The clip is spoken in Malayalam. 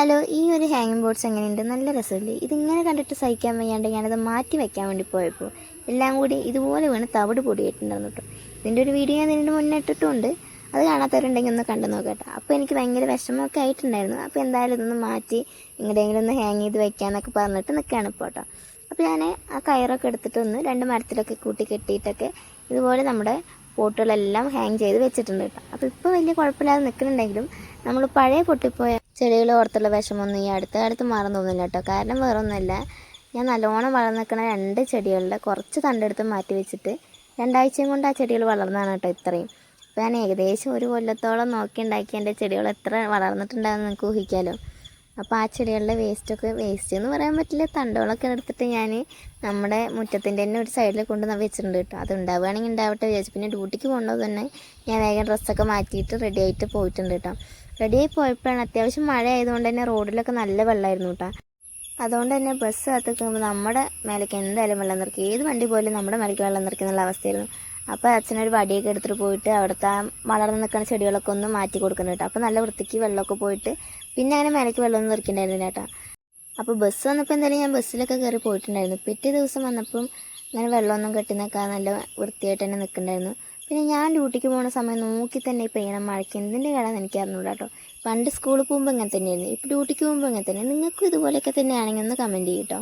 ഹലോ, ഈ ഒരു ഹാങ്ങിങ് ബോർഡ്സ് എങ്ങനെയുണ്ട്? നല്ല രസമില്ലേ? ഇതിങ്ങനെ കണ്ടിട്ട് സഹിക്കാൻ വയ്യാണ്ട് ഞാനത് മാറ്റി വയ്ക്കാൻ വേണ്ടി പോയപ്പോൾ എല്ലാം കൂടി ഇതുപോലെ വീണ് തവിട് പൊടിയായിട്ടുണ്ടായിരുന്നു കേട്ടോ. ഇതിൻ്റെ ഒരു വീഡിയോ ഞാൻ ഇതിൻ്റെ മുന്നേ ഇട്ടിട്ടുണ്ട്. അത് കാണാത്തവരുണ്ടെങ്കിൽ ഒന്ന് കണ്ടു നോക്കട്ടെ. അപ്പോൾ എനിക്ക് ഭയങ്കര വിഷമമൊക്കെ ആയിട്ടുണ്ടായിരുന്നു. അപ്പോൾ എന്തായാലും ഇതൊന്ന് മാറ്റി എങ്ങടെയെങ്കിലും ഒന്ന് ഹാങ് ചെയ്ത് വയ്ക്കാമെന്നൊക്കെ പറഞ്ഞിട്ട് നിൽക്കുകയാണ് ഇപ്പോൾ കേട്ടോ. അപ്പോൾ ഞാൻ ആ കയറൊക്കെ എടുത്തിട്ടൊന്ന് രണ്ട് മരത്തിലൊക്കെ കൂട്ടി കെട്ടിയിട്ടൊക്കെ ഇതുപോലെ നമ്മുടെ പോട്ടുകളെല്ലാം ഹാങ് ചെയ്ത് വെച്ചിട്ടുണ്ട് കേട്ടോ. അപ്പോൾ ഇപ്പോൾ വലിയ കുഴപ്പമില്ലാതെ നിൽക്കുന്നുണ്ടെങ്കിലും നമ്മൾ പഴയ പൊട്ടിപ്പോയ ചെടികൾ ഓർത്തുള്ള വിഷമമൊന്നും ഈ അടുത്ത കാലത്ത് മാറും തോന്നുന്നില്ല കേട്ടോ. കാരണം വേറൊന്നുമല്ല, ഞാൻ നല്ലോണം വളർന്നു നിൽക്കുന്ന രണ്ട് ചെടികളുടെ കുറച്ച് തണ്ടെടുത്ത് മാറ്റി വെച്ചിട്ട് രണ്ടാഴ്ചയും കൊണ്ട് ആ ചെടികൾ വളർന്നതാണ് കേട്ടോ ഇത്രയും. അപ്പോൾ ഞാൻ ഏകദേശം ഒരു കൊല്ലത്തോളം നോക്കി ഉണ്ടാക്കി എൻ്റെ ചെടികൾ എത്ര വളർന്നിട്ടുണ്ടാകുമെന്ന് നിങ്ങൾക്ക് ഊഹിക്കാമല്ലോ. അപ്പോൾ ആ ചെടികളുടെ വേസ്റ്റ് എന്ന് പറയാൻ പറ്റില്ല, തണ്ടുകളൊക്കെ എടുത്തിട്ട് ഞാൻ നമ്മുടെ മുറ്റത്തിൻ്റെ തന്നെ ഒരു സൈഡിൽ കൊണ്ട് വെച്ചിട്ടുണ്ട് കേട്ടോ. അത് ഉണ്ടാവുകയാണെങ്കിൽ ഉണ്ടാവട്ടെ വിചാരിച്ചു. പിന്നെ ഡ്യൂട്ടിക്ക് കൊണ്ടുപോകുന്നത് തന്നെ ഞാൻ വേഗം ഡ്രസ്സൊക്കെ മാറ്റിയിട്ട് റെഡി ആയിട്ട് പോയിട്ടുണ്ട് കേട്ടോ. റെഡിയായി പോയപ്പോഴാണ് അത്യാവശ്യം മഴ ആയതുകൊണ്ട് തന്നെ റോഡിലൊക്കെ നല്ല വെള്ളമായിരുന്നു കേട്ടോ. അതുകൊണ്ട് തന്നെ ബസ് കാത്തുനിൽക്കുമ്പോൾ നമ്മുടെ മേലേക്ക് എന്തായാലും വെള്ളം നിറയ്ക്കും. ഏത് വണ്ടി പോലും നമ്മുടെ മേലേക്ക് വെള്ളം നിറയ്ക്കുന്നുള്ള അവസ്ഥയായിരുന്നു. അപ്പോൾ അച്ഛനൊരു വടിയൊക്കെ എടുത്തിട്ട് പോയിട്ട് അവിടുത്തെ വളർന്ന് നിൽക്കുന്ന ചെടികളൊക്കെ ഒന്ന് മാറ്റി കൊടുക്കണം കേട്ടോ. അപ്പോൾ നല്ല വൃത്തിക്ക് വെള്ളമൊക്കെ പോയിട്ട് പിന്നെ അങ്ങനെ മേലേക്ക് വെള്ളമൊന്നും നിറയ്ക്കണ്ടായിരുന്നില്ല കേട്ടോ. അപ്പോൾ ബസ് വന്നപ്പോൾ എന്തായാലും ഞാൻ ബസ്സിലൊക്കെ കയറി പോയിട്ടുണ്ടായിരുന്നു. പിറ്റേ ദിവസം വന്നപ്പം അങ്ങനെ വെള്ളമൊന്നും കെട്ടി നിൽക്കാൻ നല്ല വൃത്തിയായിട്ട് തന്നെ നിൽക്കുന്നുണ്ടായിരുന്നു. പിന്നെ ഞാൻ ഡ്യൂട്ടിക്ക് പോകുന്ന സമയം നോക്കി തന്നെ ഈ പെയ്യണം മഴയ്ക്ക് എന്തിൻ്റെ കേടാന്ന് എനിക്ക് അറിഞ്ഞൂടാ കേട്ടോ. പണ്ട് സ്കൂളിൽ പോകുമ്പോൾ ഇങ്ങനെ തന്നെയായിരുന്നു, ഇപ്പോൾ ഡ്യൂട്ടിക്ക് പോകുമ്പോൾ ഇങ്ങനെ തന്നെ. നിങ്ങൾക്കും ഇതുപോലെയൊക്കെ തന്നെയാണെങ്കിൽ ഒന്ന് കമൻറ്റ് ചെയ്യും കേട്ടോ.